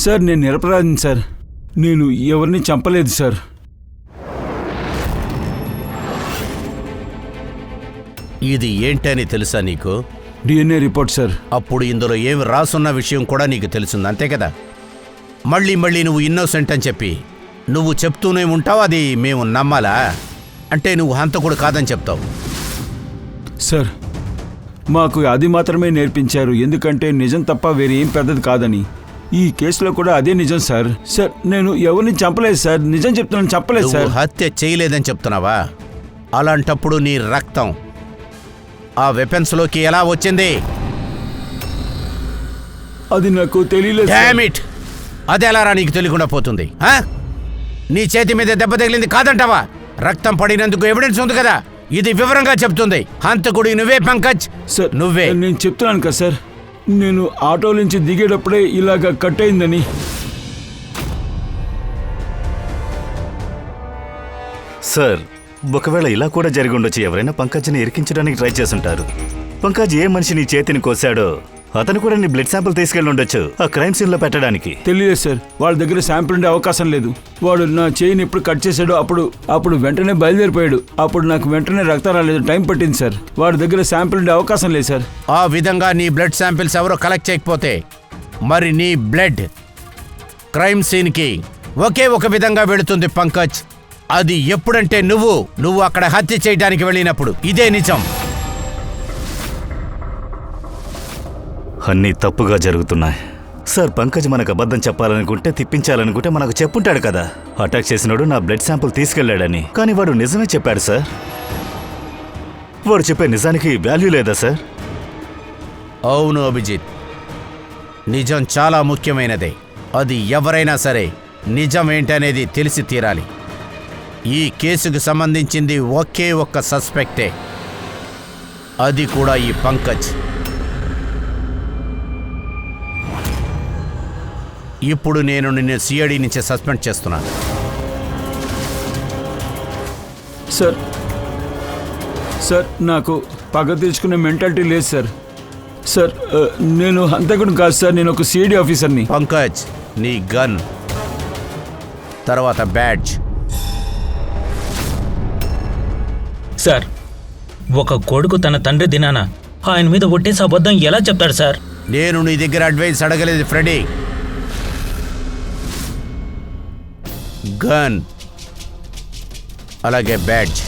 Sir నేను నిరపరాధిని sir. నేను ఎవరిని చంపలేదు సార్. ఇది ఏంటని తెలుసా నీకు? DNA report sir. అప్పుడు ఇందులో ఏమి రాసున్న విషయం కూడా నీకు తెలుసుంది అంతే కదా? మళ్ళీ మళ్ళీ నువ్వు ఇన్నోసెంట్ అని చెప్పి నువ్వు చెప్తూనే ఉంటావు. అది మేము నమ్మాలా? అంటే నువ్వు హంతకుడు కాదని చెప్తావు. సార్ మాకు అది మాత్రమే నేర్పించారు, ఎందుకంటే నిజం తప్ప వేరే ఏం పెద్దది కాదని. ఈ కేసులో కూడా అదే నిజం సార్. సార్ నేను ఎవరిని చంపలేదు సార్, నిజం చెప్తున్నాను, చంపలేదు సార్. హత్య చేయలేదని చెప్తున్నావా? అలాంటప్పుడు నీ రక్తం ఆ వెపన్స్లోకి ఎలా వచ్చింది? అది నాకు తెలియలేదు. Damn it! అది ఎలారా నీకు తెలియకుండా పోతుంది? నీ చేతి మీద దెబ్బ తగిలింది కాదంటావా? రక్తం పడినందుకు ఎవిడెన్స్ ఉంది కదా, ఇది వివరంగా చెప్తుంది. హంతకుడి నువ్వే పంకజ్, సార్ నువ్వే. నేను చెప్తున్నాను కదా సార్, నేను ఆటో నుంచి దిగేటప్పుడే ఇలాగ కట్ అయిందని. సార్ ఒకవేళ ఇలా కూడా జరిగి ఉండొచ్చు. ఎవరైనా పంకజ్ని ఇరికించడానికి ట్రై చేస్తుంటారు. పంకజ్ ఏ మనిషి నీ చేతిని కోసాడో అతను కూడా నీ బ్లడ్ శాంపుల్ తీసుకెళ్ళి ఉండొచ్చు ఆ క్రైమ్ సీన్ లో పెట్టడానికి. తెలియదు సార్, వాళ్ళ దగ్గర శాంపుల్ ఉండే అవకాశం లేదు. వాడు నా చేయిని ఎప్పుడు కట్ చేశాడో అప్పుడు వెంటనే బయలుదేరిపోయాడు. అప్పుడు నాకు వెంటనే రక్తం రాలేదు, టైం పట్టింది సార్. వాడి దగ్గర శాంపుల్ ఉండే అవకాశం లేదు సార్. ఆ విధంగా నీ బ్లడ్ శాంపిల్స్ ఎవరో కలెక్ట్ చేయకపోతే మరి నీ బ్లడ్ క్రైమ్ సీన్కి ఒకే ఒక విధంగా వెళుతుంది పంకజ్. అది ఎప్పుడంటే నువ్వు అక్కడ హత్య చేయడానికి వెళ్ళినప్పుడు. ఇదే నిజం. అన్నీ తప్పుగా జరుగుతున్నాయి సార్. పంకజ్ మనకు అబద్ధం చెప్పాలనుకుంటే, తిప్పించాలనుకుంటే మనకు చెప్పుంటాడు కదా. అటాక్ చేసినాడు నా బ్లడ్ శాంపుల్ తీసుకెళ్లాడని. కానీ వాడు నిజమే చెప్పాడు సార్. వాడు చెప్పే నిజానికి వాల్యూ లేదా సార్? అవును అభిజిత్, నిజం చాలా ముఖ్యమైనదే. అది ఎవరైనా సరే నిజం ఏంటనేది తెలిసి తీరాలి. ఈ కేసుకు సంబంధించింది ఒకే ఒక్క సస్పెక్టే, అది కూడా ఈ పంకజ్. ఇప్పుడు నేను నిన్ను సిఐడి నుంచి సస్పెండ్ చేస్తున్నాను. సార్ సార్ నాకు పగ తీర్చుకునే మెంటాలిటీ లేదు సార్. సార్ నేను హంతకుడు కాదు సార్, నేను ఒక సిఐడి ఆఫీసర్ని. పంకజ్, నీ గన్, తర్వాత బ్యాడ్జ్. సార్ ఒక కొడుకు తన తండ్రి దినాన ఆయన మీద ఒట్టేసి అబద్ధం ఎలా చెప్తాడు సార్? నేను నీ దగ్గర అడ్వైస్ అడగలేదు ఫ్రెడీ. గన్ అలాగే బ్యాడ్జ్.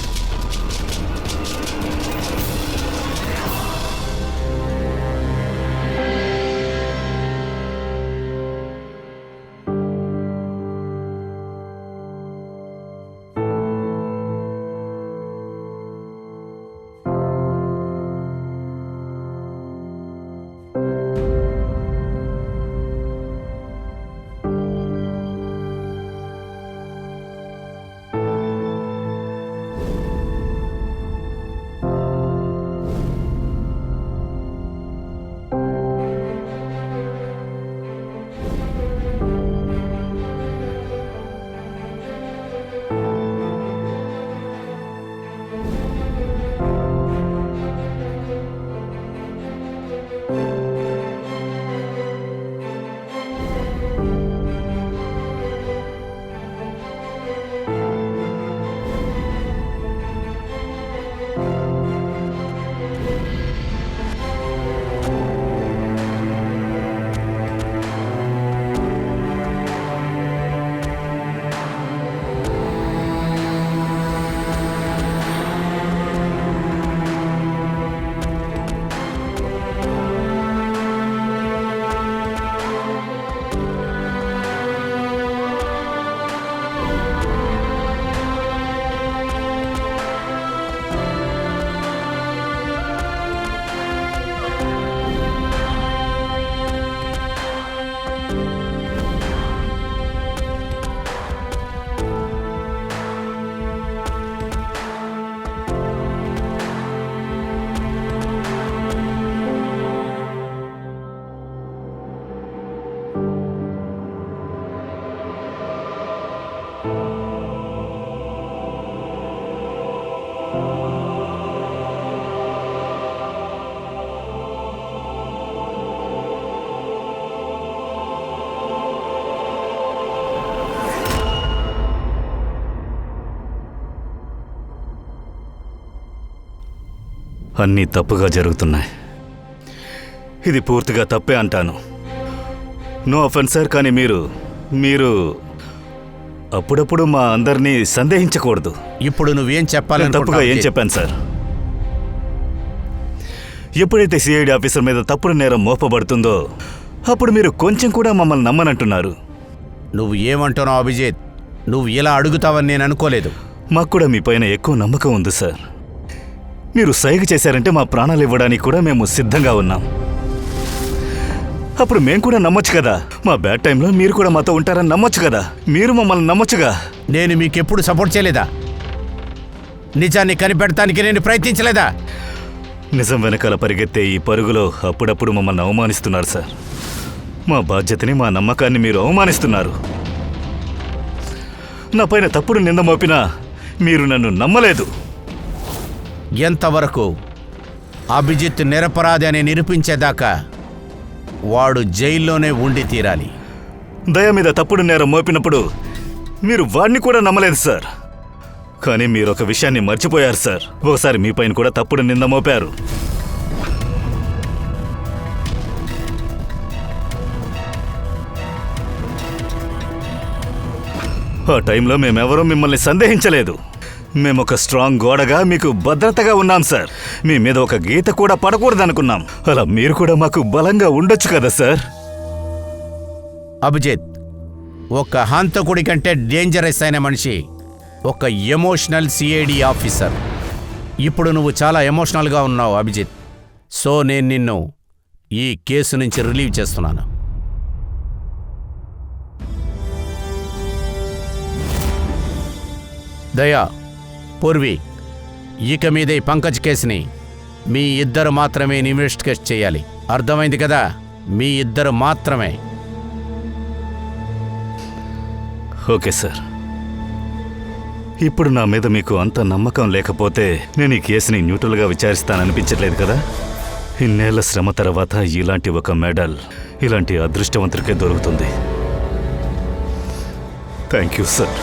అన్నీ తప్పుగా జరుగుతున్నాయి. ఇది పూర్తిగా తప్పే అంటాను. నో అఫెన్స్ సార్, కానీ మీరు అప్పుడప్పుడు మా అందరినీ సందేహించకూడదు. ఇప్పుడు నువ్వేం నేను చెప్పాలని తప్పుగా ఏం చెప్పాను సార్? ఎప్పుడైతే సిఐడి ఆఫీసర్ మీద తప్పుడు నేరం మోపబడుతుందో అప్పుడు మీరు కొంచెం కూడా మమ్మల్ని నమ్మనంటున్నారు. నువ్వు ఏమంటున్నావు అభిజిత్? నువ్వు ఇలా అడుగుతావని నేను అనుకోలేదు. మాకు కూడా మీ పైన ఎక్కువ నమ్మకం ఉంది సార్. మీరు సైగ చేశారంటే మా ప్రాణాలు ఇవ్వడానికి కూడా మేము సిద్ధంగా ఉన్నాం. అప్పుడు మేము కూడా నమ్మొచ్చు కదా. మా బ్యాడ్ టైంలో మీరు కూడా మాతో ఉంటారని నమ్మొచ్చు కదా. మీరు మమ్మల్ని నమ్మొచ్చుగా. నేను మీకెప్పుడు సపోర్ట్ చేయలేదా? నిజాన్ని కనిపెడటానికి నేను ప్రయత్నించలేదా? నిజం వెనకాల పరిగెత్తే ఈ పరుగులో అప్పుడప్పుడు మమ్మల్ని అవమానిస్తున్నారు సార్. మా బాధ్యతని, మా నమ్మకాన్ని మీరు అవమానిస్తున్నారు. నా పైన తప్పుడు నింద మోపినా మీరు నన్ను నమ్మలేదు. ఎంతవరకు? అభిజిత్ నిరపరాధి అని నిరూపించేదాకా వాడు జైల్లోనే ఉండి తీరాలి. దయ మీద తప్పుడు నేరం మోపినప్పుడు మీరు వాడిని కూడా నమ్మలేదు సార్. కానీ మీరు ఒక విషయాన్ని మర్చిపోయారు సార్. ఒకసారి మీ పైన కూడా తప్పుడు నింద మోపారు. ఆ టైంలో మేమెవరూ మిమ్మల్ని సందేహించలేదు. మేము ఒక స్ట్రాంగ్ గోడగా మీకు భద్రతగా ఉన్నాం సార్. మీ మీద ఒక గీత కూడా పడకూడదనుకున్నాం. అలా మీరు కూడా మాకు బలంగా ఉండొచ్చు కదా సార్. అభిజిత్ ఒక హంతకుడి కంటే డేంజరస్ అయిన మనిషి ఒక ఎమోషనల్ సిఐడి ఆఫీసర్. ఇప్పుడు నువ్వు చాలా ఎమోషనల్గా ఉన్నావు అభిజిత్. సో నేను నిన్ను ఈ కేసు నుంచి రిలీవ్ చేస్తున్నాను. దయా, పూర్వి, ఇక మీద ఈ పంకజ్ కేసుని మీ ఇద్దరు మాత్రమే ఇన్వెస్టిగేట్ చేయాలి. అర్థమైంది కదా? మీ ఇద్దరు మాత్రమే. Okay sir. ఇప్పుడు నా మీద మీకు అంత నమ్మకం లేకపోతే నేను ఈ కేసుని న్యూట్రల్గా విచారిస్తాననిపించట్లేదు కదా. ఇన్నేళ్ల శ్రమ తర్వాత ఇలాంటి ఒక మెడల్ ఇలాంటి అదృష్టవంతుడికే దొరుకుతుంది. Thank you sir.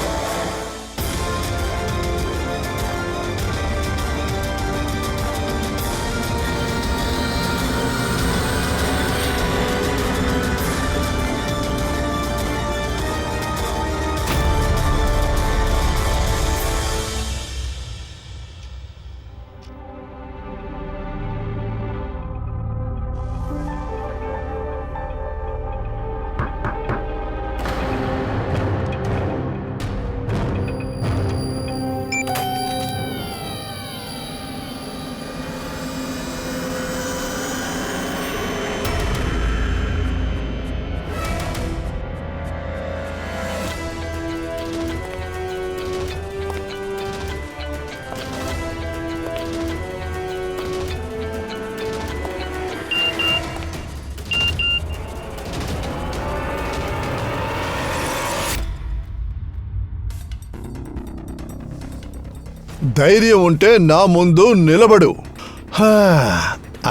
ధైర్యం ఉంటే నా ముందు నిలబడు.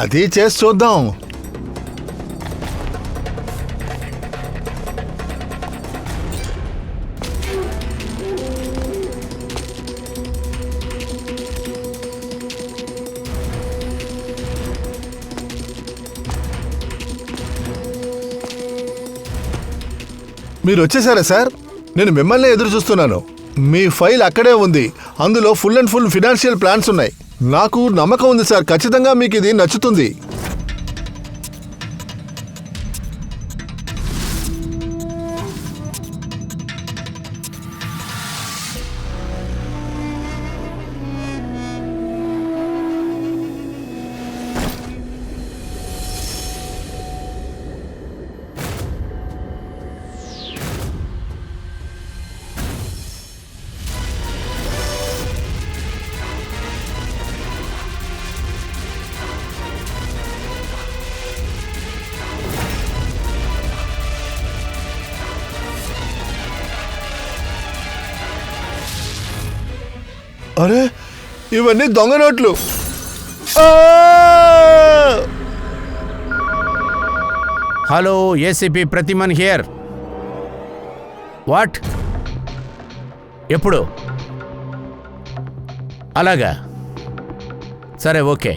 అది చేసి చూద్దాం. మీరు వచ్చేసారా సార్? నేను మిమ్మల్ని ఎదురు చూస్తున్నాను. మీ ఫైల్ అక్కడే ఉంది. అందులో full and full financial plans ఉన్నాయి. నాకు నమ్మకం ఉంది సార్, ఖచ్చితంగా మీకు ఇది నచ్చుతుంది. అరే, ఇవన్నీ దొంగ నోట్లు. Hello, ACP Pradyuman here. What? ఎప్పుడు? అలాగా, సరే, ఓకే.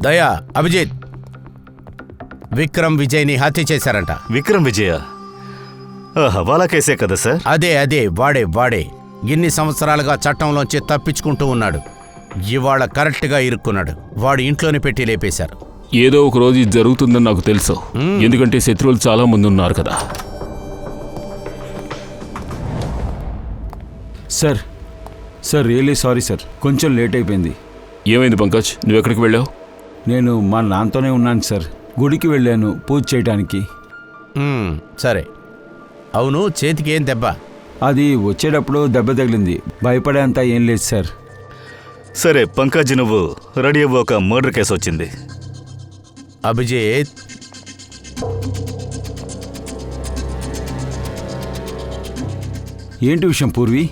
దయా, అభిజిత్, విక్రమ్ విజయ్ని హత్య చేశారంట. విక్రమ్ విజయ హవాలా కేసే కదా సార్? అదే వాడే ఇన్ని సంవత్సరాలుగా చట్టంలోంచి తప్పించుకుంటూ ఉన్నాడు. ఇవాళ కరెక్ట్గా ఇరుక్కున్నాడు. వాడు ఇంట్లోనే పెట్టి లేపేశారు. ఏదో ఒక రోజు ఇది జరుగుతుందని నాకు తెలుసు. ఎందుకంటే శత్రువులు చాలా మంది ఉన్నారు కదా. Sir sir really sorry sir, కొంచెం లేట్ అయిపోయింది. ఏమైంది పంకజ్, నువ్వు ఎక్కడికి వెళ్ళావు? నేను మా నాన్నతోనే ఉన్నాను సార్. గుడికి వెళ్ళాను పూజ చేయడానికి. సరే, అవును, చేతికి ఏం దెబ్బ? అది వచ్చేటప్పుడు దెబ్బ తగిలింది, భయపడేంత ఏం లేదు సార్. సరే పంకజ్, నువ్వు రెడీ అవ్వు, ఒక మర్డర్ కేసు వచ్చింది. అభిజిత్, ఏంటి విషయం పూర్వి?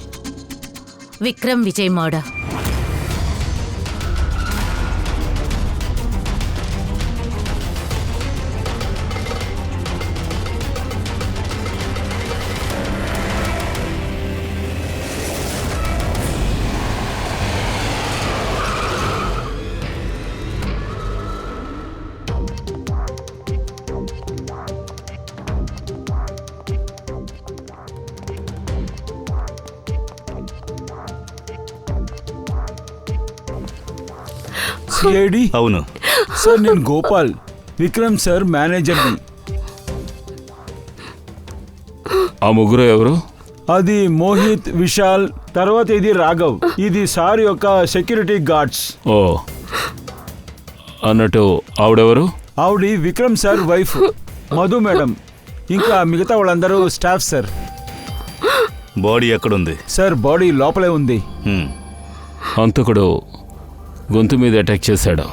విక్రమ్ విజయ్ మర్డర్. సిఐడి? అవును సార్ నేను గోపాల్, విక్రమ్ సార్ మేనేజర్ని. ఆ ముగ్గురు ఎవరు? అది మోహిత్, విశాల్, తర్వాత ఇది రాఘవ్. ఇది సార్ యొక్క సెక్యూరిటీ గార్డ్స్. ఓ, అన్నట్టు ఆవిడెవరు? ఆవిడ Vikram sir wife Madhu madam. ఇంకా మిగతా వాళ్ళందరూ స్టాఫ్ సార్. బాడీ ఎక్కడుంది? సార్ బాడీ లోపలే ఉంది. హంతకుడు గొంతు మీద అటాక్ చేశాడు.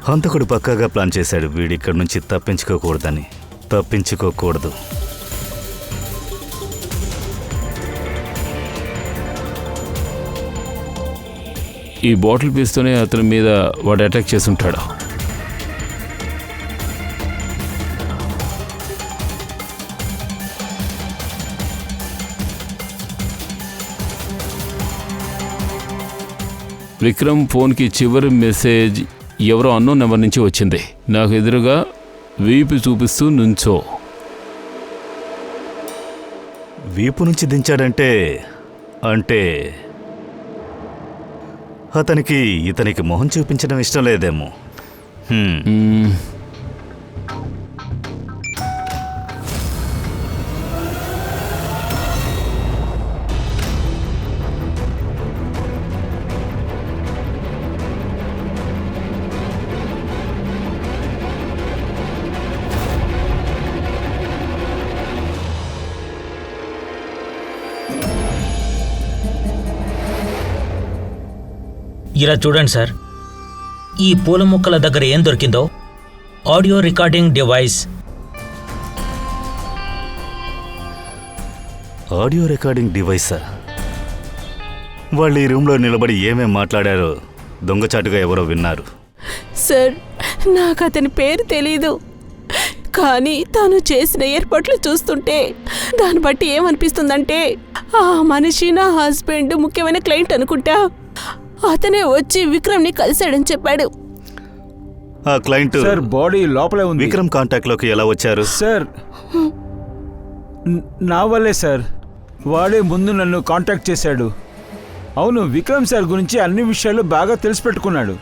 హంతకుడు పక్కాగా ప్లాన్ చేశాడు వీడిక్కడి నుంచి తప్పించుకోకూడదు. ఈ బాటిల్ పీస్తోనే అతని మీద వాడు అటాక్ చేసి ఉంటాడు. విక్రమ్ ఫోన్కి చివరి మెసేజ్ ఎవరో అన్నోన్ నెంబర్ నుంచి వచ్చింది. నాకు ఎదురుగా వీపు చూపిస్తూ నుంచో. వీపు నుంచి దించాడంటే అంటే ఇతనికి మొహం చూపించడం ఇష్టం లేదేమో. ఇలా చూడండి సార్, ఈ పూల మొక్కల దగ్గర ఏం దొరికిందో audio recording device. Audio recording డివైసా? వాళ్ళు ఈ రూమ్లో నిలబడి ఏమేం మాట్లాడారో దొంగచాటుగా ఎవరో విన్నారు. సార్, నాకు అతని పేరు తెలీదు, కానీ తాను చేసిన ఏర్పాట్లు చూస్తుంటే దాన్ని బట్టి ఏమనిపిస్తుందంటే ఆ మనిషి నా హస్బెండ్ ముఖ్యమైన క్లయింట్ అనుకుంటా. అతనే వచ్చి విక్రమ్ని కలిశాడని చెప్పాడు. ఆ క్లయింట్ సార్ బాడీ లోపలే ఉంది. విక్రమ్ కాంటాక్ట్ లోకి ఎలా వచ్చారు? సార్ నా వల్లే సార్. వాడే ముందు నన్ను కాంటాక్ట్ చేశాడు. అవును, విక్రమ్ సార్ గురించి అన్ని విషయాలు బాగా తెలిసి పెట్టుకున్నాడు.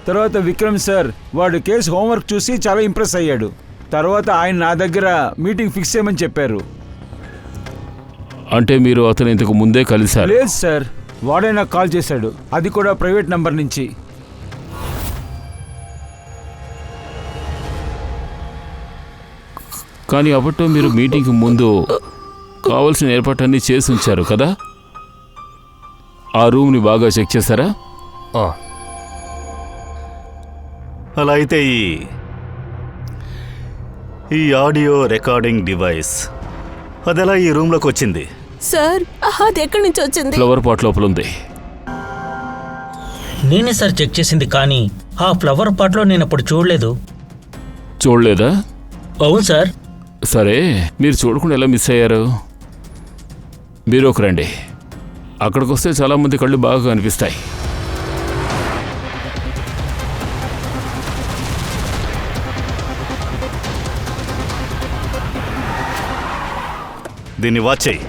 తర్వాత విక్రమ్ సార్ వాడు కేసు హోంవర్క్ చూసి చాలా ఇంప్రెస్ అయ్యాడు. తర్వాత ఆయన నా దగ్గర మీటింగ్ ఫిక్స్ చేయమని చెప్పారు. అంటే మీరు అతను ఇంతకు ముందే కలిశారు? లేదు సార్, వాడే నాకు కాల్ చేశాడు, అది కూడా ప్రైవేట్ నంబర్ నుంచి. కానీ అప్పట్లో మీరు మీటింగ్కి ముందు కావాల్సిన ఏర్పాట్లన్నీ చేసి ఉంచారు కదా? ఆ రూమ్ని బాగా చెక్ చేశారా? అలా అయితే ఈ ఆడియో రికార్డింగ్ డివైస్ అదెలా ఈ రూమ్లోకి వచ్చింది? సార్, అది ఎక్కడి నుంచి వచ్చింది? ఫ్లవర్ పాట్ లోపల ఉంది. నేనే సార్ చెక్ చేసింది, కానీ ఆ ఫ్లవర్ పాట్లో నేను అప్పుడు చూడలేదు. చూడలేదా? అవును సార్. సరే, మీరు చూడకుండా ఎలా మిస్ అయ్యారు? మీరు ఒక రండి, అక్కడికి వస్తే చాలామంది కళ్ళు బాగా కనిపిస్తాయి. దీన్ని వాచ్ చేయి.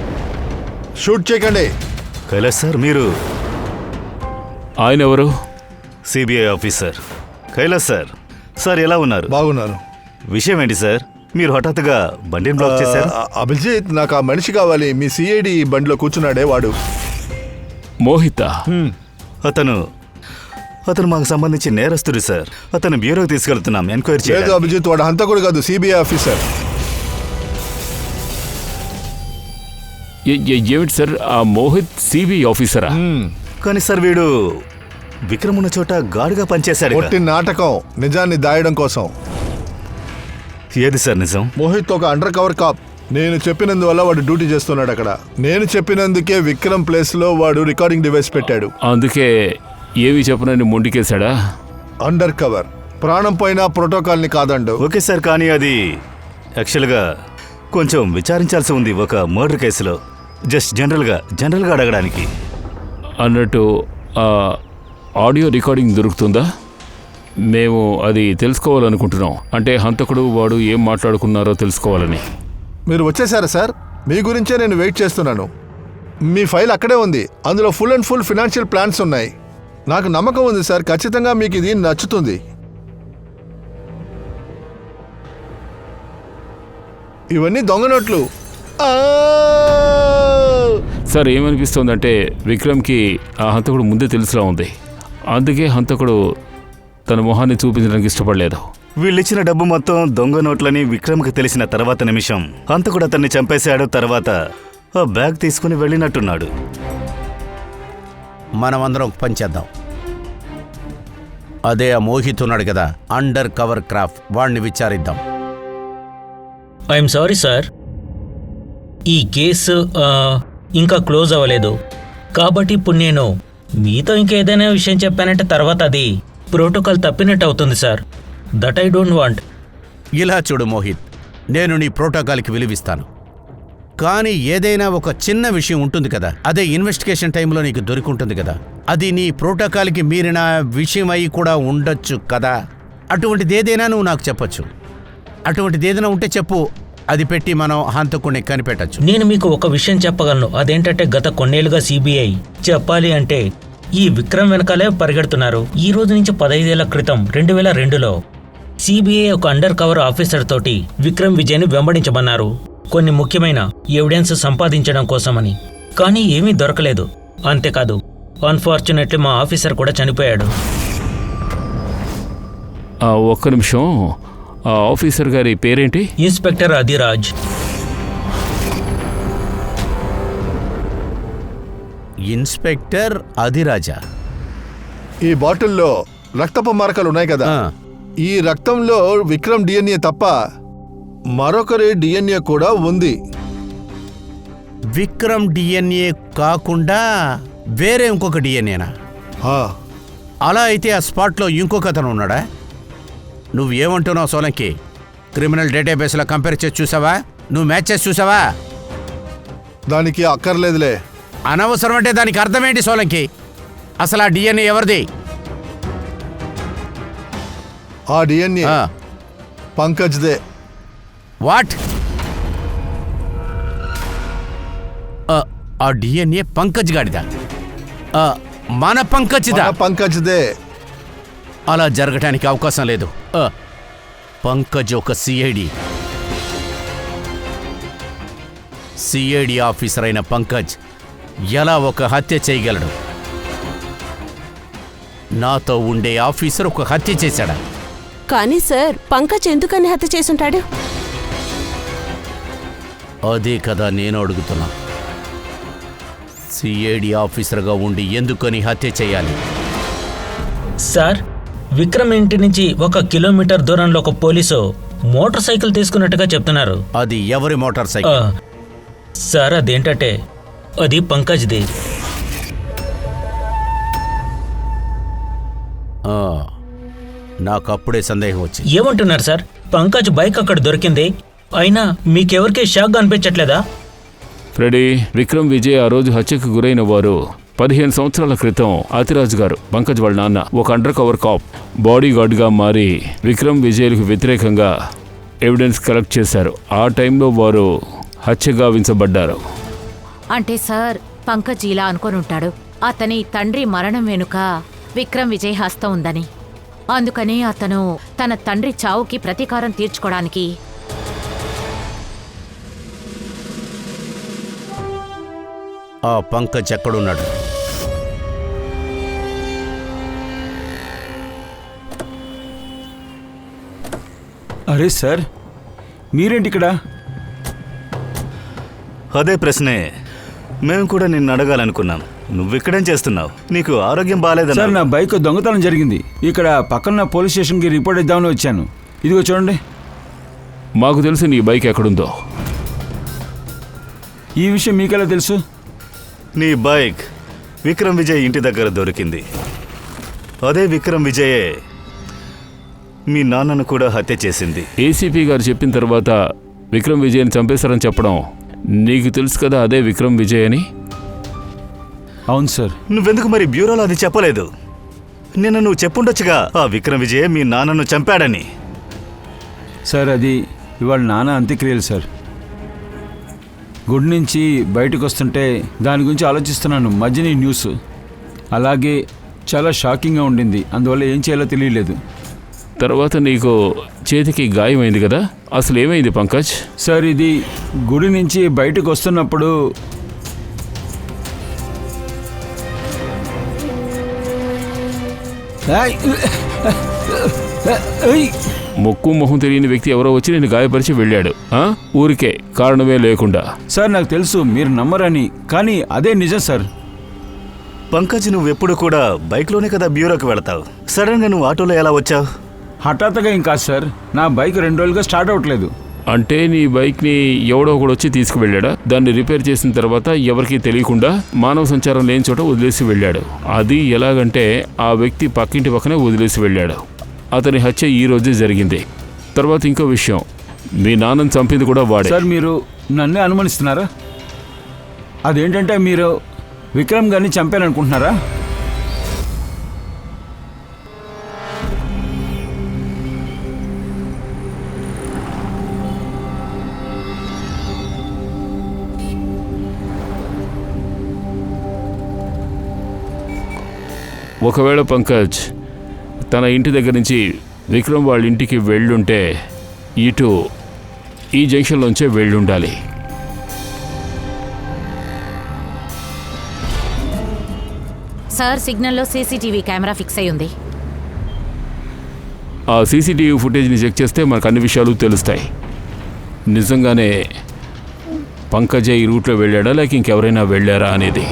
షూట్ చేయకండి. కైలాష్ సార్, మీరు ఆయన ఎవరు? CBI officer. Kailash sir, sir ఎలా ఉన్నారు? బాగున్నాను. విషయం ఏంటి సార్, మీరు హఠాత్తుగా బండిని బ్లాక్ చేశారు? అభిజిత్, నాకు ఆ మనిషి కావాలి. మీ సిఐడి బండిలో కూర్చున్నాడే వాడు. మోహిత. అతను మాకు సంబంధించి నేరస్తుడు సార్. అతను బ్యూరోకి తీసుకెళ్తున్నాం ఎంక్వైరీ లేదు చేయడానికి. అభిజిత్, వాడు హంతకుడు కాదు, సిబిఐ ఆఫీసర్. ఏమిటి సార్, ఆ మోహిత్ సిబిఐ ఆఫీసరా? కానీ సార్, వీడు విక్రమ్ ఉన్న చోట గాడుగా పనిచేశాడు. ఒట్టి నాటకం, నిజాన్ని దాయడం కోసం. ఏది సార్ నిజం? మోహిత్ ఒక అండర్ కవర్ కాప్. నేను చెప్పినందువల్ల వాడు డ్యూటీ చేస్తున్నాడు అక్కడ. నేను చెప్పినందుకే విక్రమ్ ప్లేస్ లో వాడు రికార్డింగ్ డివైస్ పెట్టాడు. అందుకే ఏమి చెప్పనని మొండికేశాడా? Under cover. ప్రాణం పోయినా ప్రోటోకాల్ ని కాదండు. ఓకే సార్, కానీ అది యాక్చువల్గా కొంచెం విచారించాల్సి ఉంది ఒక మర్డర్ కేసులో. జస్ట్ జనరల్గా అడగడానికి. అన్నట్టు ఆడియో రికార్డింగ్ దొరుకుతుందా? మేము అది తెలుసుకోవాలనుకుంటున్నాం. అంటే హంతకుడు వాడు ఏం మాట్లాడుకున్నారో తెలుసుకోవాలని. మీరు వచ్చేసారా సార్? మీ గురించే నేను వెయిట్ చేస్తున్నాను. మీ ఫైల్ అక్కడే ఉంది. అందులో full and full financial plans ఉన్నాయి. నాకు నమ్మకం ఉంది సార్, ఖచ్చితంగా మీకు ఇది నచ్చుతుంది. ఇవన్నీ దొంగ నోట్లు. సార్, ఏమనిపిస్తోందంటే విక్రమ్కి ఆ హంతకుడు ముందే తెలుసులా ఉంది. అందుకే హంతకుడు తన మొహాన్ని చూపించడానికి ఇష్టపడలేదు. వీళ్ళిచ్చిన డబ్బు మొత్తం దొంగ నోట్లని విక్రమ్కి తెలిసిన తర్వాత నిమిషం హంతకుడు అతన్ని చంపేశాడు. తర్వాత ఆ బ్యాగ్ తీసుకుని వెళ్ళినట్టున్నాడు. మనమందరం పనిచేద్దాం. అదే ఆ మోహిత్ ఉన్నాడు కదా, అండర్ కవర్ క్రాఫ్ట్, వాడిని విచారిద్దాం. ఐఎమ్ సారీ సార్, ఈ కేసు ఇంకా క్లోజ్ అవ్వలేదు. కాబట్టి ఇప్పుడు నేను మీతో ఇంకేదైనా విషయం చెప్పానంటే తర్వాత అది ప్రోటోకాల్ తప్పినట్టు అవుతుంది sir. That I don't want. ఇలా చూడు మోహిత్, నేను నీ ప్రోటోకాల్కి విలువిస్తాను. కానీ ఏదైనా ఒక చిన్న విషయం ఉంటుంది కదా, అదే ఇన్వెస్టిగేషన్ టైంలో నీకు దొరికింటుంది కదా, అది నీ ప్రోటోకాల్కి మీరిన విషయం అయి కూడా ఉండొచ్చు కదా. అటువంటిది ఏదైనా నువ్వు నాకు చెప్పొచ్చు. అటువంటిది ఏదైనా ఉంటే చెప్పు, అది పెట్టి మనం హంతకుడిని కనిపెట్టచ్చు. నేను మీకు ఒక విషయం చెప్పగలను. అదేంటంటే గత కొన్నేళ్లుగా సిబిఐ చెప్పాలి అంటే ఈ విక్రమ్ వెనకాలే పరిగెడుతున్నారు. ఈ రోజు నుంచి 15 ఏళ్ల క్రితం 2002లో సిబిఐ ఒక అండర్ కవర్ ఆఫీసర్ తోటి విక్రమ్ విజయ్ని వెంబడించమన్నారు, కొన్ని ముఖ్యమైన ఎవిడెన్స్ సంపాదించడం కోసమని. కానీ ఏమీ దొరకలేదు. అంతేకాదు, అన్ఫార్చునేట్లీ మా ఆఫీసర్ కూడా చనిపోయాడు. ఒక్క నిమిషం, ఆ ఆఫీసర్ గారి పేరేంటి? ఇన్స్పెక్టర్ అధిరాజ్. ఇన్స్పెక్టర్ అధిరాజా? ఈ బాటిల్లో రక్తపు మరకలు ఉన్నాయి కదా, ఈ రక్తంలో విక్రమ్ డిఎన్ఏ తప్ప మరొకరి డిఎన్ఏ కూడా ఉంది. విక్రమ్ డిఎన్ఏ కాకుండా వేరే ఇంకొక డిఎన్ఏనా? అలా అయితే ఆ స్పాట్లో ఇంకొక అతను ఉన్నాడా? నువ్వేమంటున్నావు సోలంకి? క్రిమినల్ డేటాబేస్లో కంపేర్ చేసి చూసావా? నువ్వు మ్యాచ్ చేసి చూసావా? దానికి అక్కర్లేదులే. అనవసరం అంటే దానికి అర్థమేంటి సోలంకి? అసలు ఆ డిఎన్ఏ ఎవరిది? ఆ డిఎన్ఏ పంకజ్దే. వాట్? ఆ డిఎన్ఏ పంకజ్ గాడిదా? మన పంకజ్దా? పంకజ్దే. అలా జరగటానికి అవకాశం లేదు. పంకజ్ ఒక సిఐడి ఆఫీసర్ అయిన పంకజ్ ఎలా ఒక హత్య చేయగలడు? నాతో ఉండే ఆఫీసర్ ఒక హత్య చేశాడా? కానీ సార్, పంకజ్ ఎందుకని హత్య చేసుంటాడు? అదే కదా నేను అడుగుతున్నా. సిఐడి ఆఫీసర్గా ఉండి ఎందుకని హత్య చేయాలి? సార్, విక్రమ్ ఇంటి నుంచి 1 కిలోమీటర్ దూరంలో ఒక పోలీసు మోటార్ సైకిల్ తీసుకున్నట్టుగా చెప్తున్నారు. అది ఎవరి మోటార్ సైకిల్? సార్, అదేంటంటే అది పంకజ్ది. నాకు అప్పుడే సందేహం వచ్చింది. ఏమంటున్నారు సార్? పంకజ్ బైక్ అక్కడ దొరికింది, అయినా మీకెవరికి షాక్ అనిపించట్లేదా? ఫ్రెడీ, విక్రమ్ విజయ్ ఆ రోజు హత్యకు గురైన వారు 15 సంవత్సరాల క్రితం అతిరాజ్ గారు, పంకజ్ వాళ్ళ నాన్న, ఒక అండర్ కవర్ కాప్ బాడీ గార్డ్గా మారి విక్రమ్ విజయ్లకు వ్యతిరేకంగా ఎవిడెన్స్ కలెక్ట్ చేశారు. ఆ టైంలో వారు హత్య గావించబడ్డారు. అంటే సార్ పంకజ్ ఇలా అనుకొని ఉంటాడు, అతని తండ్రి మరణం వెనుక విక్రమ్ విజయ్ హస్తం ఉందని. అందుకని అతను తన తండ్రి చావుకి ప్రతీకారం తీర్చుకోవడానికి ఆ పంకజ్ ఎక్కడున్నాడు? అరే సార్, మీరేంటి ఇక్కడ? అదే ప్రశ్నే మేము కూడా నిన్ను అడగాలనుకున్నాం. నువ్విక్కడేం చేస్తున్నావు? నీకు ఆరోగ్యం సార్, బాగాలేదన్నా? నా బైక్ దొంగతనం జరిగింది. ఇక్కడ పక్కన పోలీస్ స్టేషన్కి రిపోర్ట్ ఇద్దామని వచ్చాను. ఇదిగో చూడండి. మాకు తెలిసి నీ బైక్ ఎక్కడుందో. ఈ విషయం మీకెలా తెలుసు? నీ బైక్ విక్రమ్ విజయ్ ఇంటి దగ్గర దొరికింది. అదే విక్రమ్ విజయే మీ నాన్నను కూడా హత్య చేసింది. ఏసీపీ గారు చెప్పిన తర్వాత విక్రమ్ విజయ్ని చంపేశారని చెప్పడం నీకు తెలుసు కదా అదే విక్రమ్ విజయ్ అని? అవును సార్. నువ్వెందుకు మరి బ్యూరోలో అది చెప్పలేదు? నిన్న నువ్వు చెప్పుండొచ్చుగా ఆ విక్రమ్ విజయ్ మీ నాన్నను చంపాడని. సార్, అది ఇవాళ నాన్న అంత్యక్రియలు సార్. గుడి నుంచి బయటకు వస్తుంటే దాని గురించి ఆలోచిస్తున్నాను. మధ్యని న్యూస్ అలాగే చాలా షాకింగ్గా ఉండింది. అందువల్ల ఏం చేయాలో తెలియలేదు. తర్వాత నీకు చేతికి గాయమైంది కదా, అసలు ఏమైంది పంకజ్? సార్, ఇది గుడి నుంచి బయటకు వస్తున్నప్పుడు ముక్కు మొహం తెలియని వ్యక్తి ఎవరో వచ్చి నేను గాయపరిచి వెళ్ళాడు. ఊరికే కారణమే లేకుండా. సార్, నాకు తెలుసు మీరు నమ్మరని, కానీ అదే నిజం సార్. పంకజ్, నువ్వెప్పుడు కూడా బైక్లోనే కదా బ్యూరోకి వెళతావు. సడన్గా నువ్వు ఆటోలో ఎలా వచ్చావు? హఠాత్తుగా ఏం కాదు సార్. నా బైక్ 2 రోజులుగా స్టార్ట్ అవ్వట్లేదు. అంటే నీ బైక్ని ఎవడో ఒకడు వచ్చి తీసుకువెళ్ళాడా? దాన్ని రిపేర్ చేసిన తర్వాత ఎవరికీ తెలియకుండా మానవ సంచారం లేని చోట వదిలేసి వెళ్ళాడు. అది ఎలాగంటే ఆ వ్యక్తి పక్కింటి పక్కనే వదిలేసి వెళ్ళాడు. అతని హత్య ఈ రోజే జరిగింది. తర్వాత ఇంకో విషయం, మీ నాన్నని చంపింది కూడా వాడే. సార్, మీరు నన్నే అనుమానిస్తున్నారా? అదేంటంటే మీరు విక్రమ్ గారిని చంపారనుకుంటున్నారా? ఒకవేళ పంకజ్ తన ఇంటి దగ్గర నుంచి విక్రమ్ వాళ్ళ ఇంటికి వెళ్ళుంటే ఇటు ఈ జంక్షన్లోంచే వెళ్ళుండాలి. సార్ సిగ్నల్లో సీసీటీవీ కెమెరా ఫిక్స్ అయి ఉంది. ఆ సీసీటీవీ ఫుటేజ్ని చెక్ చేస్తే మనకు అన్ని విషయాలు తెలుస్తాయి. నిజంగానే పంకజే ఈ రూట్లో వెళ్ళాడా లేక ఇంకెవరైనా వెళ్ళారా అనేది.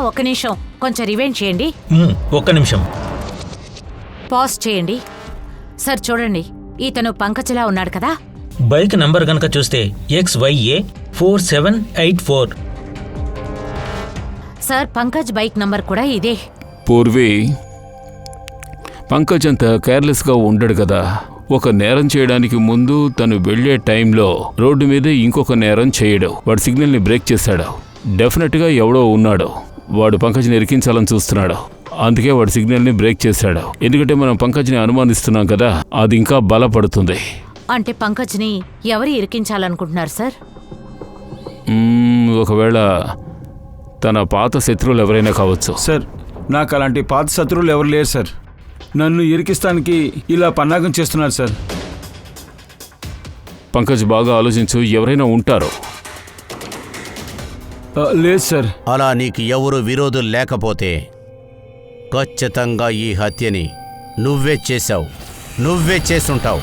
ఒక్క నిమిషం, కొంచెం రివైండ్ చేయండి. ఒక్క నిమిషం. పాజ్ చేయండి. సార్ చూడండి, ఇతను పంకజ్లా ఉన్నాడు కదా. బైక్ నంబర్ గనక చూస్తే XYA 4784. Sir Pankaj bike number కూడా ఇదే. పూర్వి, పంకజ్ అంత కేర్లెస్గా ఉండడు కదా. ఒక నేరం చేయడానికి ముందు తను వెళ్లే టైంలో రోడ్డు మీదే ఇంకొక నేరం చేయడు. వాడు సిగ్నల్ని బ్రేక్ చేశాడు. డెఫినెట్గా ఎవడో ఉన్నాడు, వాడు పంకజ్ని ఇరికించాలని చూస్తున్నాడు. అందుకే వాడు సిగ్నల్ని బ్రేక్ చేశాడు. ఎందుకంటే మనం పంకజ్ని అనుమానిస్తున్నాం కదా, అది ఇంకా బలపడుతుంది. అంటే పంకజ్ని ఎవరు ఇరికించాలనుకుంటున్నారు సార్? ఒకవేళ తన పాత శత్రువులు ఎవరైనా కావచ్చు. సార్, నాకు అలాంటి పాత శత్రువులు ఎవరు లేరు సార్. నన్ను ఇరికిస్తానికి ఇలా పన్నాగం చేస్తున్నారు సార్. పంకజ్, బాగా ఆలోచించు, ఎవరైనా ఉంటారు. లేదు సార్. అలా నీకు ఎవరు విరోధులు లేకపోతే ఖచ్చితంగా ఈ హత్యని నువ్వే చేశావు, నువ్వే చేసుంటావు.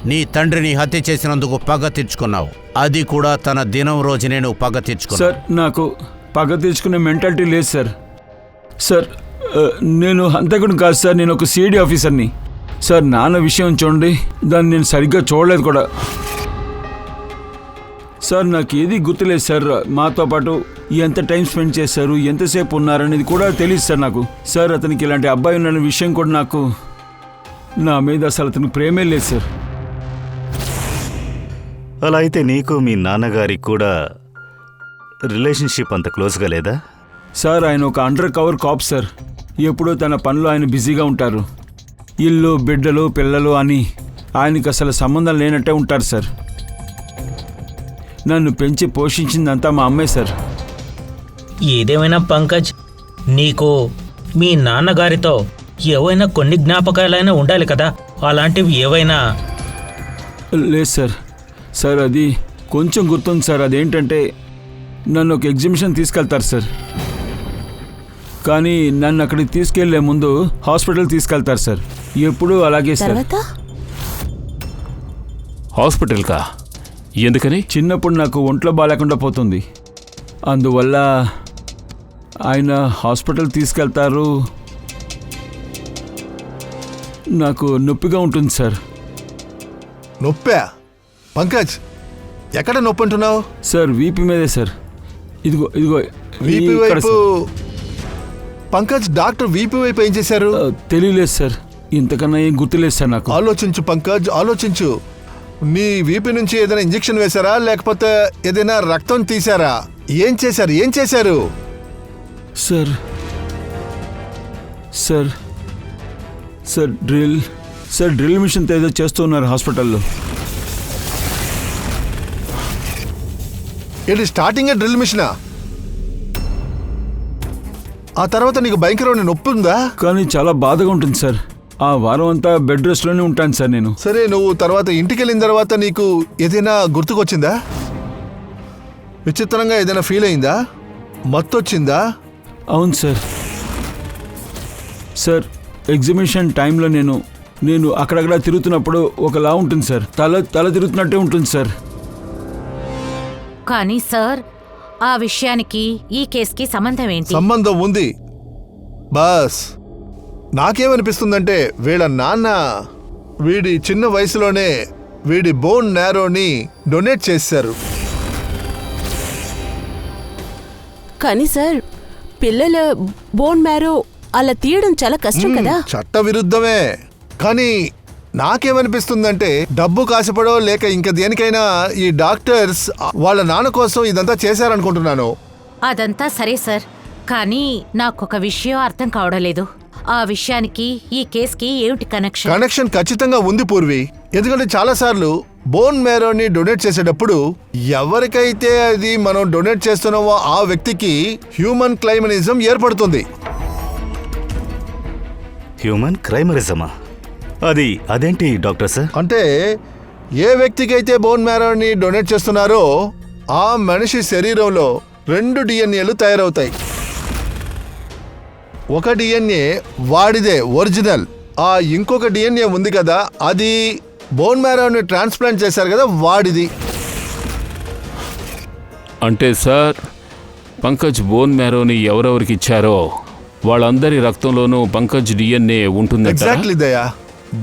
నీ తండ్రిని హత్య చేసినందుకు పగ తీర్చుకున్నావు. అది కూడా తన దినం రోజునే నువ్వు పగ తీర్చుకున్నావు. సార్, నాకు పగ తీర్చుకునే మెంటాలిటీ లేదు సార్. సార్, నేను హంతకుడు కాదు సార్. నేను ఒక సిఐడి ఆఫీసర్ని సార్. నాన్న విషయం చూడండి, దాన్ని నేను సరిగ్గా చూడలేదు కూడా సార్. నాకు ఏది గుర్తులేదు సార్. మాతో పాటు ఎంత టైం స్పెండ్ చేశారు, ఎంతసేపు ఉన్నారనేది కూడా తెలియదు సార్ నాకు. సార్, అతనికి ఇలాంటి అబ్బాయి ఉన్న విషయం కూడా నాకు, నా మీద అసలు అతనికి ప్రేమే లేదు సార్. అలా అయితే నీకు మీ నాన్నగారికి కూడా రిలేషన్షిప్ అంత క్లోజ్గా లేదా? సార్ ఆయన ఒక అండర్ కవర్ కాప్ సార్. ఎప్పుడూ తన పనిలో ఆయన బిజీగా ఉంటారు. ఇల్లు, బిడ్డలు, పిల్లలు అని ఆయనకి అసలు సంబంధం లేనట్టే ఉంటారు సార్. నన్ను పెంచి పోషించిందంతా మా అమ్మే సార్. ఏదేమైనా పంకజ్, నీకు మీ నాన్నగారితో ఏవైనా కొన్ని జ్ఞాపకాలైనా ఉండాలి కదా, అలాంటివి ఏవైనా? లేదు సార్. సార్ అది కొంచెం గుర్తుంది సార్. అదేంటంటే నన్ను ఒక ఎగ్జిబిషన్ తీసుకెళ్తారు సార్. కానీ నన్ను అక్కడికి తీసుకెళ్లే ముందు హాస్పిటల్ తీసుకెళ్తారు సార్. ఎప్పుడూ అలాగే సార్. తర్వాత హాస్పిటల్కా? ఎందుకని? చిన్నప్పుడు నాకు ఒంట్లో బాగాలేకుండా పోతుంది. అందువల్ల ఆయన హాస్పిటల్ తీసుకెళ్తారు. నాకు నొప్పిగా ఉంటుంది సార్. నొప్పా? పంకజ్, ఎక్కడ నొప్పి అంటున్నావు? సార్ వీపీ మీదే సార్. ఇదిగో ఇదిగో వీపీ ఇక్కడ వైపు. సార్. పంకజ్, డాక్టర్ వీపీ వైపు ఏం చేశారు? తెలియలేదు సార్. ఇంతకన్నా ఏం గుర్తులేదు సార్ నాకు. ఆలోచించు పంకజ్, ఆలోచించు. నీ వీపీ నుంచి ఏదైనా ఇంజెక్షన్ వేశారా, లేకపోతే ఏదైనా రక్తం తీశారా? ఏం చేశారు? సార్ సార్ సార్ డ్రిల్ మిషన్తో ఏదో చేస్తూ ఉన్నారు హాస్పిటల్లో. ఏంటి స్టార్టింగే డ్రిల్ మిషనా? ఆ తర్వాత నీకు భయంకరమైన నొప్పి ఉందా? కానీ చాలా బాధగా ఉంటుంది సార్. ఆ వారం అంతా బెడ్ రెస్ట్లోనే ఉంటాను సార్ నేను. సరే, నువ్వు తర్వాత ఇంటికి వెళ్ళిన తర్వాత నీకు ఏదైనా గుర్తుకొచ్చిందా? విచిత్రంగా ఏదైనా ఫీల్ అయిందా? మత్తొచ్చిందా? అవును సార్. సార్ ఎగ్జిబిషన్ టైంలో నేను అక్కడక్కడ తిరుగుతున్నప్పుడు ఒకలా ఉంటుంది సార్. తల తిరుగుతున్నట్టే ఉంటుంది సార్. కానీ సార్, ఆ విషయానికి ఈ కేసుకి సంబంధం ఏంటి? సంబంధం ఉంది. బస్ నాకేమనిపిస్తుందంటే వీళ్ళ నాన్న వీడి చిన్న వయసులోనే వీడి బోన్ నేరోని డొనేట్ చేశారు. కానీ సార్, పిల్లల బోన్ మ్యారో అలా తీయడం చాలా కష్టం కదా. చట్ట విరుద్ధమే. కానీ నాకేమనిపిస్తుందంటే డబ్బు కాసిపడో లేక ఇంక దేనికైనా ఈ డాక్టర్స్ వాళ్ళ నాన్న కోసం ఇదంతా చేశారనుకుంటున్నాను. అదంతా సరే సార్, కానీ నాకొక విషయం అర్థం కావడం లేదు. ఆ విషయానికి ఈ కేసుకి ఏమిటి కనెక్షన్? కనెక్షన్ ఖచ్చితంగా ఉంది పూర్వి. ఎందుకంటే చాలాసార్లు బోన్ మ్యారోని డొనేట్ చేసేటప్పుడు ఎవరికైతే అది మనం డొనేట్ చేస్తున్నామో ఆ వ్యక్తికి హ్యూమన్ క్లైమనిజం ఏర్పడుతుంది. హ్యూమన్ క్రైమరిజమా? అదేంటి డాక్టర్ సార్? అంటే ఏ వ్యక్తికైతే బోన్ మ్యారోని డొనేట్ చేస్తున్నారో ఆ మనిషి శరీరంలో 2 డిఎన్ఏలు తయారవుతాయి. ఒక డిఎన్ఏ వాడిదే ఒరిజినల్. ఆ ఇంకొక డిఎన్ఏ ఉంది కదా, అది బోన్ మ్యారోని ట్రాన్స్ప్లాంట్ చేశారు కదా, వాడిది. అంటే సార్, పంకజ్ బోన్ మ్యారోని ఎవరెవరికి ఇచ్చారో వాళ్ళందరి రక్తంలోనూ పంకజ్ డిఎన్ఏ ఉంటుందంటారా? ఎగ్జాక్ట్లీ దయా.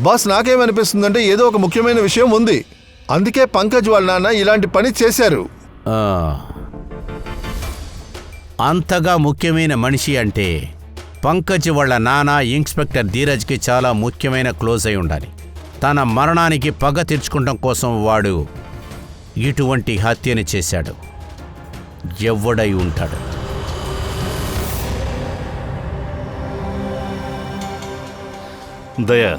బాస్, నాకేమనిపిస్తుందంటే ఏదో ఒక ముఖ్యమైన విషయం ఉంది. అందుకే పంకజ్ వాళ్ళ నాన్న ఇలాంటి పని చేశారు. అంతగా ముఖ్యమైన మనిషి అంటే పంకజ్ వాళ్ళ నాన్న ఇన్స్పెక్టర్ ధీరజ్కి చాలా ముఖ్యమైన క్లోజ్ అయి ఉండాలి. తన మరణానికి పగ తీర్చుకోవడం కోసం వాడు ఇటువంటి హత్యని చేశాడు. ఎవడై ఉంటాడు? Daya.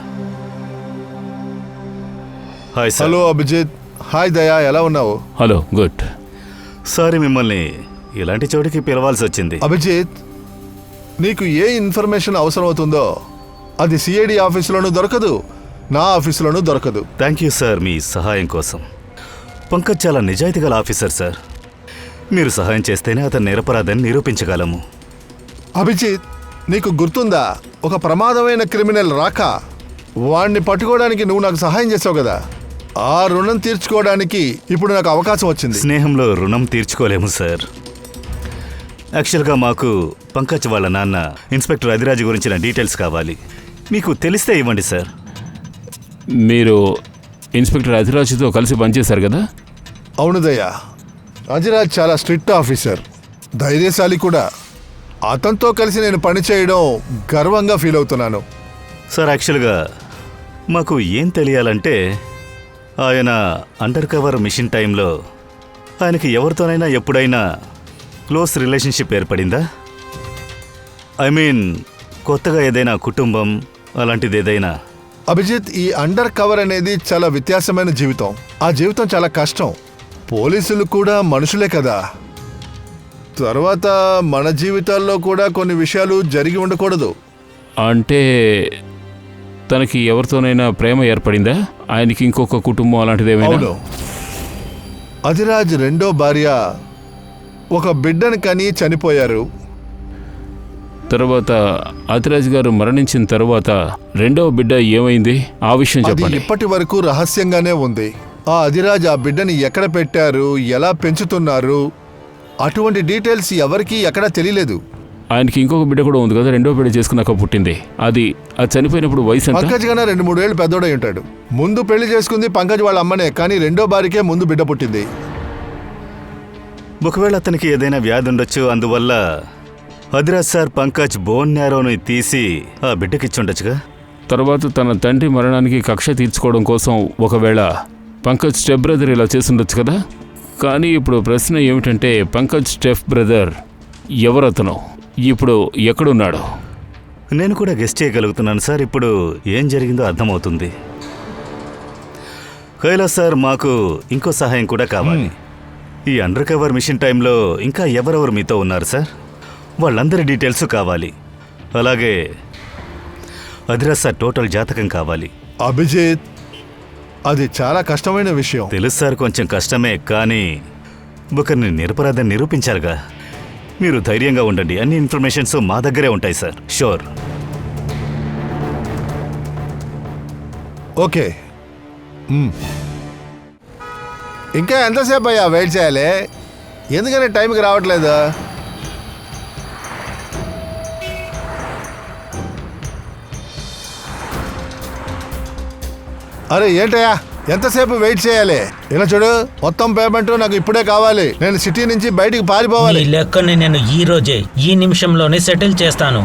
Hi sir. Hello Abhijit. Hi Daya, ఎలా ఉన్నావు? Hello, good. సారీ మిమ్మల్ని ఇలాంటి చోటికి పిలవాల్సి వచ్చింది. అభిజిత్, నీకు ఏ ఇన్ఫర్మేషన్ అవసరం అవుతుందో అది సిఐడి ఆఫీసులోనూ దొరకదు, నా ఆఫీసులోనూ దొరకదు. థ్యాంక్ యూ సార్ మీ సహాయం కోసం. పంకజ్ చాలా నిజాయితీ గల ఆఫీసర్ సార్. మీరు సహాయం చేస్తేనే అతను నిరపరాధని నిరూపించగలము. అభిజిత్, నీకు గుర్తుందా ఒక ప్రమాదమైన క్రిమినల్ రాక వాణ్ణి పట్టుకోవడానికి నువ్వు నాకు సహాయం చేసావు కదా? ఆ రుణం తీర్చుకోవడానికి ఇప్పుడు నాకు అవకాశం వచ్చింది. స్నేహంలో రుణం తీర్చుకోలేము సార్. యాక్చువల్గా మాకు పంకజ్ వాళ్ళ నాన్న ఇన్స్పెక్టర్ అధిరాజ్ గురించిన డీటెయిల్స్ కావాలి. మీకు తెలిస్తే ఇవ్వండి సార్. మీరు ఇన్స్పెక్టర్ అధిరాజ్తో కలిసి పనిచేశారు కదా? అవునుదయ్యా, అజిరాజ్ చాలా స్ట్రిక్ట్ ఆఫీసర్, ధైర్యశాలి కూడా. అతనితో కలిసి నేను పనిచేయడం గర్వంగా ఫీల్ అవుతున్నాను. సార్, యాక్చువల్గా మాకు ఏం తెలియాలంటే ఆయన అండర్ కవర్ మిషన్ టైంలో ఆయనకి ఎవరితోనైనా ఎప్పుడైనా క్లోజ్ రిలేషన్షిప్ ఏర్పడిందా? ఐ మీన్ కొత్తగా ఏదైనా కుటుంబం అలాంటిది ఏదైనా? అభిజిత్, ఈ అండర్ కవర్ అనేది చాలా వ్యత్యాసమైన జీవితం. ఆ జీవితం చాలా కష్టం. పోలీసులు కూడా మనుషులే కదా. తర్వాత మన జీవితాల్లో కూడా కొన్ని విషయాలు జరిగి ఉండకూడదు. అంటే తనకి ఎవరితోనైనా ప్రేమ ఏర్పడిందా? ఆయనకి ఇంకొక కుటుంబం అలాంటిది ఏమైనా? అవును, అధిరాజ్ రెండో భార్య ఒక బిడ్డను కని చనిపోయారు. తర్వాత అధిరాజ్ గారు మరణించిన తర్వాత రెండవ బిడ్డ ఏమైంది? ఆ విషయం అది చెప్పండి. ఇప్పటి వరకు రహస్యంగానే ఉంది. ఆ అధిరాజ్ ఆ బిడ్డని ఎక్కడ పెట్టారు, ఎలా పెంచుతున్నారు, అటువంటి డీటెయిల్స్ ఎవరికీ ఎక్కడా తెలియలేదు. ఆయనకి ఇంకొక బిడ్డ కూడా ఉంది కదా, రెండో బిడ్డ చేసుకున్నాక పుట్టింది. అది చనిపోయినప్పుడు వయసు ఎంత? పంకజ్ కన్నా 2-3 ఏళ్ళు పెద్దోడై ఉంటాడు. ముందు పెళ్లి చేసుకుంది పంకజ్ వాళ్ళ అమ్మనే, కానీ రెండో భార్యకే ముందు బిడ్డ పుట్టింది. ఒకవేళ అతనికి ఏదైనా వ్యాధి ఉండొచ్చు. అందువల్ల అధిరాజ్ సార్ పంకజ్ బోన్ న్యారోని తీసి ఆ బిడ్డకిచ్చుండొచ్చుగా. తర్వాత తన తండ్రి మరణానికి కక్ష తీర్చుకోవడం కోసం ఒకవేళ పంకజ్ స్టెప్ బ్రదర్ ఇలా చేసుండొచ్చు కదా. కానీ ఇప్పుడు ప్రశ్న ఏమిటంటే పంకజ్ స్టెప్ బ్రదర్ ఎవరతను? ఇప్పుడు ఎక్కడున్నాడు? నేను కూడా గెస్ట్ చేయగలుగుతున్నాను సార్. ఇప్పుడు ఏం జరిగిందో అర్థమవుతుంది. కైలాస్ సార్, మాకు ఇంకో సహాయం కూడా కావాలి. ఈ అండర్ కవర్ మిషన్ టైంలో ఇంకా ఎవరెవరు మీతో ఉన్నారు సార్? వాళ్ళందరి డీటెయిల్స్ కావాలి. అలాగే అధిరాజ్ సార్ టోటల్ జాతకం కావాలి. అభిజిత్, అది చాలా కష్టమైన విషయం. తెలుసు సార్, కొంచెం కష్టమే. కానీ ఒకరిని నిరపరాధని నిరూపించారుగా. మీరు ధైర్యంగా ఉండండి. అన్ని ఇన్ఫర్మేషన్స్ మా దగ్గరే ఉంటాయి సార్. షూర్. ఓకే. ఇంకా ఎంతసేపు అయ్యా వెయిట్ చేయాలి? ఎందుకని టైంకి రావట్లేదు? అరే ఏంటయ్యా, ఎంతసేపు వెయిట్ చేయాలి? ఇలా చూడు, మొత్తం పేమెంట్ నాకు ఇప్పుడే కావాలి. నేను సిటీ నుంచి బయటికి పారిపోవాలి. ఈ లెక్కని నేను ఈ రోజే ఈ నిమిషంలోనే సెటిల్ చేస్తాను.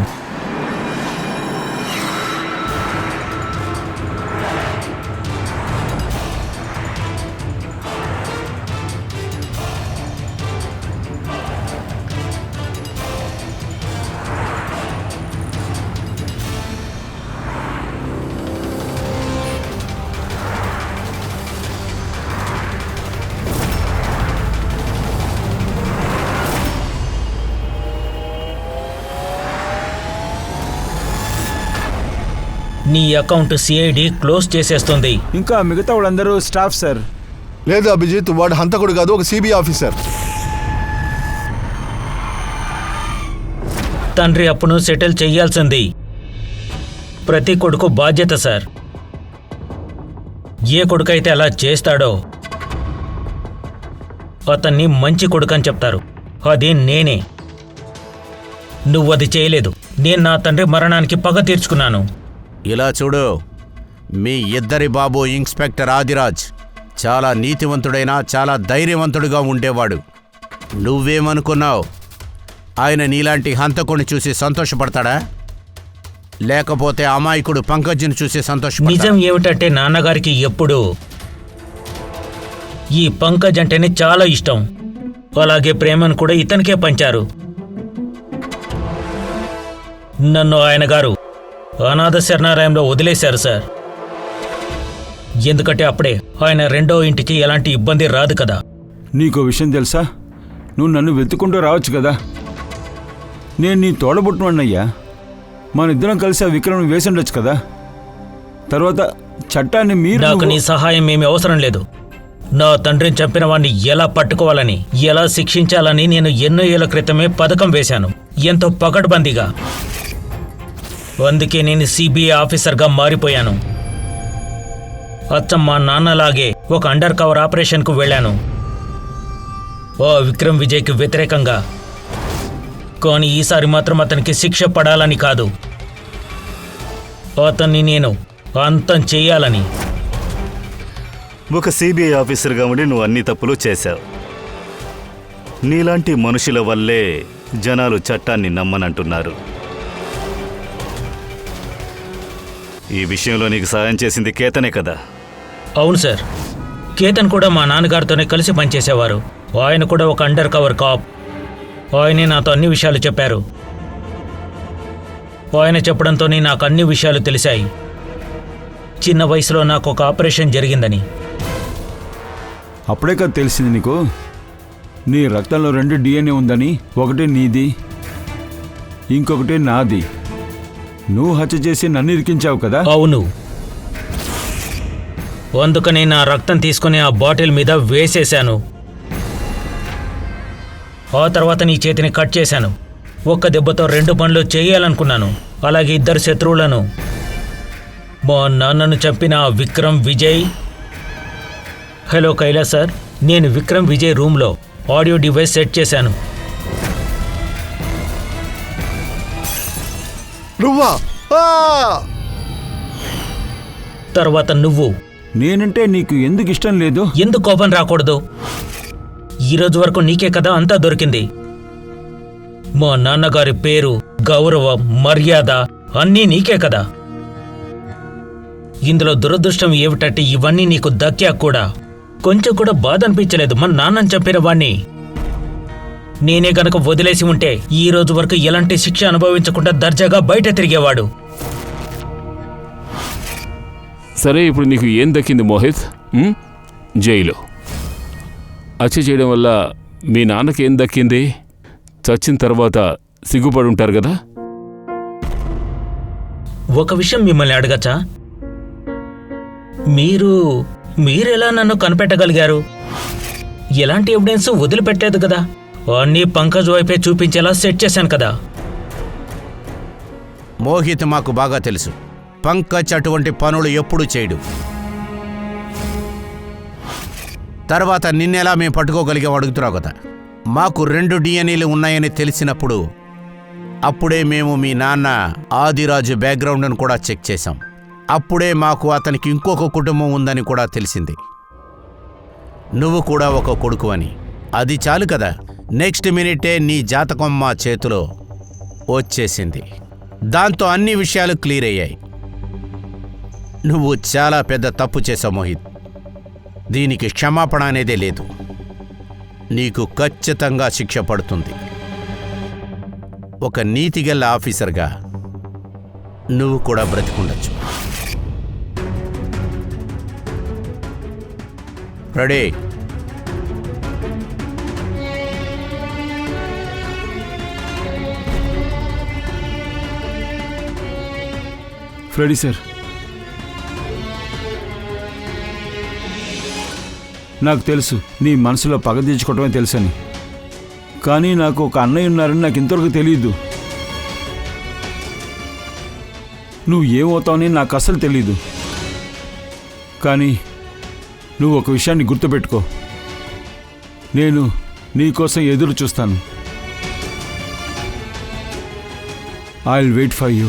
నీ అకౌంట్ సిఐడి క్లోజ్ చేసేస్తుంది. ఇంకా మిగతా వాళ్ళందరూ స్టాఫ్ సార్. లేదు అభిజిత్, వాడు హంతకుడు కాదు, ఒక సిబిఐ ఆఫీసర్. తండ్రి అప్పును సెటిల్ చెయ్యాల్సింది ప్రతి కొడుకు బాధ్యత సార్. ఏ కొడుకైతే అలా చేస్తాడో అతన్ని మంచి కొడుకని చెప్తారు. అది నేనే. నువ్వు అది చేయలేదు. నేను నా తండ్రి మరణానికి పగ తీర్చుకున్నాను. ఇలా చూడు, మీ ఇద్దరి బాబు ఇన్స్పెక్టర్ ఆదిరాజ్ చాలా నీతివంతుడైన చాలా ధైర్యవంతుడిగా ఉండేవాడు. నువ్వేమనుకున్నావు? ఆయన నీలాంటి హంతకుని చూసి సంతోషపడతాడా? లేకపోతే అమాయకుడు పంకజ్ని చూసి సంతోషపడతాడా? నిజం ఏమిటంటే నాన్నగారికి ఎప్పుడు ఈ పంకజ్ అంటేనే చాలా ఇష్టం. అలాగే ప్రేమను కూడా ఇతనికే పంచారు. నన్ను ఆయన గారు అనాథ శరణాలయంలో వదిలేశారు సార్. ఎందుకంటే అప్పుడే ఆయన రెండో ఇంటికి ఎలాంటి ఇబ్బంది రాదు కదా. నీకో విషయం తెలుసా? నువ్వు నన్ను వెతుక్కుంటూ రావచ్చు కదా. నేను నీ తోడబుట్టునయ్యా. మన ఇద్దరం కలిసి ఆ విక్రమ్ వేసి ఉండొచ్చు కదా. తర్వాత చట్టాన్ని నాకు నీ సహాయం ఏమీ అవసరం లేదు. నా తండ్రిని చంపిన వాడిని ఎలా పట్టుకోవాలని, ఎలా శిక్షించాలని నేను ఎన్నో ఏళ్ల క్రితమే పథకం వేశాను, ఎంతో పకడ్బందీగా. అందుకే నేను సిబిఐ ఆఫీసర్గా మారిపోయాను. అచ్చం మా నాన్నలాగే ఒక అండర్ కవర్ ఆపరేషన్కు వెళ్ళాను, ఓ విక్రమ్ విజయ్కి వ్యతిరేకంగా. కానీ ఈసారి మాత్రం అతనికి శిక్ష పడాలని కాదు, అతన్ని నేను అంతం చేయాలని. ఒక సిబిఐ ఆఫీసర్గా ఉండి నువ్వు అన్ని తప్పులు చేశావు. నీలాంటి మనుషుల వల్లే జనాలు చట్టాన్ని నమ్మనంటున్నారు. ఈ విషయంలో నీకు సహాయం చేసింది కేతనే కదా? అవును సార్. కేతన్ కూడా మా నాన్నగారితోనే కలిసి పనిచేసేవారు. ఆయన కూడా ఒక అండర్ కవర్ కాప్. ఆయనే నాతో అన్ని విషయాలు చెప్పారు. ఆయన చెప్పడంతోనే నాకు అన్ని విషయాలు తెలిసాయి. చిన్న వయసులో నాకు ఒక ఆపరేషన్ జరిగిందని. అప్పుడే కదా తెలిసింది నీకు నీ రక్తంలో 2 DNA ఉందని. ఒకటి నీది, ఇంకొకటి నాది. నువ్వు హత్య చేసి నన్ను ఇరికించావు కదా. అవును, అందుకని నా రక్తం తీసుకుని ఆ బాటిల్ మీద వేసేశాను. ఆ తర్వాత నీ చేతిని కట్ చేశాను. ఒక్క దెబ్బతో 2 పనులు చేయాలనుకున్నాను. అలాగే 2 శత్రువులను, మా నాన్నను చంపిన విక్రమ్ విజయ్. హలో కైలాస్ సార్, నేను విక్రమ్ విజయ్ రూమ్లో ఆడియో డివైస్ సెట్ చేశాను. నువ్వా? తర్వాత నువ్వు. నేనంటే నీకు ఎందుకు ఇష్టం లేదు? ఎందుకు కోపం రాకూడదు? ఈరోజు వరకు నీకే కదా అంతా దొరికింది. మా నాన్నగారి పేరు, గౌరవం, మర్యాద అన్నీ నీకే కదా. ఇందులో దురదృష్టం ఏమిటంటే ఇవన్నీ నీకు దక్కా కూడా కొంచెం కూడా బాధ అనిపించలేదు. మా నాన్నని చంపిన వాణ్ణి నేనే గనక వదిలేసి ఉంటే ఈ రోజు వరకు ఎలాంటి శిక్ష అనుభవించకుండా దర్జాగా బయట తిరిగేవాడు. సరే, ఇప్పుడు నీకు ఏం దక్కింది మోహిత్? జైలు. హత్య చేయడం వల్ల మీ నాన్నకి ఏం దక్కింది? చచ్చిన తర్వాత సిగ్గుపడి ఉంటారు కదా. ఒక విషయం మిమ్మల్ని అడగచ్చా? మీరెలా నన్ను కనిపెట్టగలిగారు? ఎలాంటి ఎవిడెన్స్ వదిలిపెట్టలేదు కదా. అన్నీ పంకజ్ వైపే చూపించేలా సెట్ చేశాను కదా. మోహిత్ మాకు బాగా తెలుసు. పంకజ్ అటువంటి పనులు ఎప్పుడూ చేయడు. తర్వాత నిన్నెలా మేము పట్టుకోగలిగాం అడుగుతున్నావు కదా. మాకు 2 DNAలు ఉన్నాయని తెలిసినప్పుడు అప్పుడే మేము మీ నాన్న ఆదిరాజు బ్యాక్గ్రౌండ్ను కూడా చెక్ చేశాం. అప్పుడే మాకు అతనికి ఇంకొక కుటుంబం ఉందని కూడా తెలిసింది. నువ్వు కూడా ఒక కొడుకు అని. అది చాలు కదా. నెక్స్ట్ మినిటే నీ జాతకం మా చేతిలో వచ్చేసింది. దాంతో అన్ని విషయాలు క్లియర్ అయ్యాయి. నువ్వు చాలా పెద్ద తప్పు చేసావు మోహిత్. దీనికి క్షమాపణ అనేదే లేదు. నీకు ఖచ్చితంగా శిక్ష పడుతుంది. ఒక నీతిగల ఆఫీసర్గా నువ్వు కూడా బ్రతికుండొచ్చు. రెడీ? ఫ్రెడీ సార్, నాకు తెలుసు నీ మనసులో పగ తీర్చుకోవటమే తెలుసని. కానీ నాకు ఒక అన్నయ్య ఉన్నారని నాకు ఇంతవరకు తెలియదు. నువ్వు ఏమవుతావని నాకు అసలు తెలీదు. కానీ నువ్వు ఒక విషయాన్ని గుర్తుపెట్టుకో, నేను నీకోసం ఎదురు చూస్తాను. I will wait for you.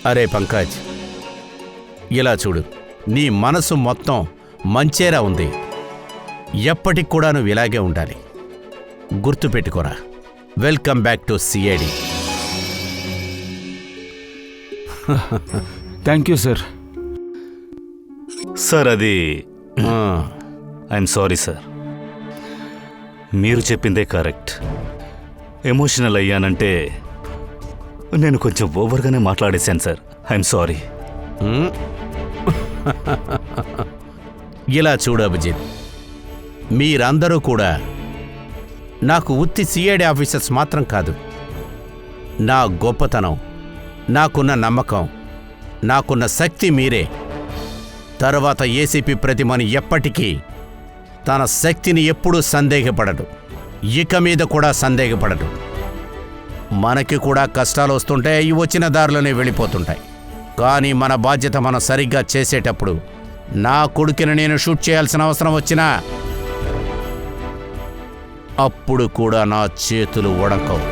అరే పంకజ్, ఇలా చూడు. నీ మనసు మొత్తం మంచేరా ఉంది. ఎప్పటికి కూడా నువ్వు ఇలాగే ఉండాలి. గుర్తుపెట్టుకోరా. Welcome back to CID. Thank you sir. Sir, అది ఐఎమ్ సారీ సార్. మీరు చెప్పిందే కరెక్ట్. ఎమోషనల్ అయ్యానంటే నేను కొంచెం ఓవర్గానే మాట్లాడేశాను సార్. I'm sorry. ఇలా చూడు అభిజిత్, మీరందరూ కూడా నాకు ఉత్తి సిఐడి ఆఫీసర్స్ మాత్రం కాదు. నా గొప్పతనం, నాకున్న నమ్మకం, నాకున్న శక్తి మీరే. తర్వాత ఏసీపీ ప్రతిమని ఎప్పటికీ తన శక్తిని ఎప్పుడూ సందేహపడడు. ఇక మీద కూడా సందేహపడడు. మనకి కూడా కష్టాలు వస్తుంటాయి, అవి వచ్చిన దారిలోనే వెళ్ళిపోతుంటాయి. కానీ మన బాధ్యత మనం సరిగ్గా చేసేటప్పుడు నా కొడుకుని నేను షూట్ చేయాల్సిన అవసరం వచ్చినా అప్పుడు కూడా నా చేతులు వడకవు.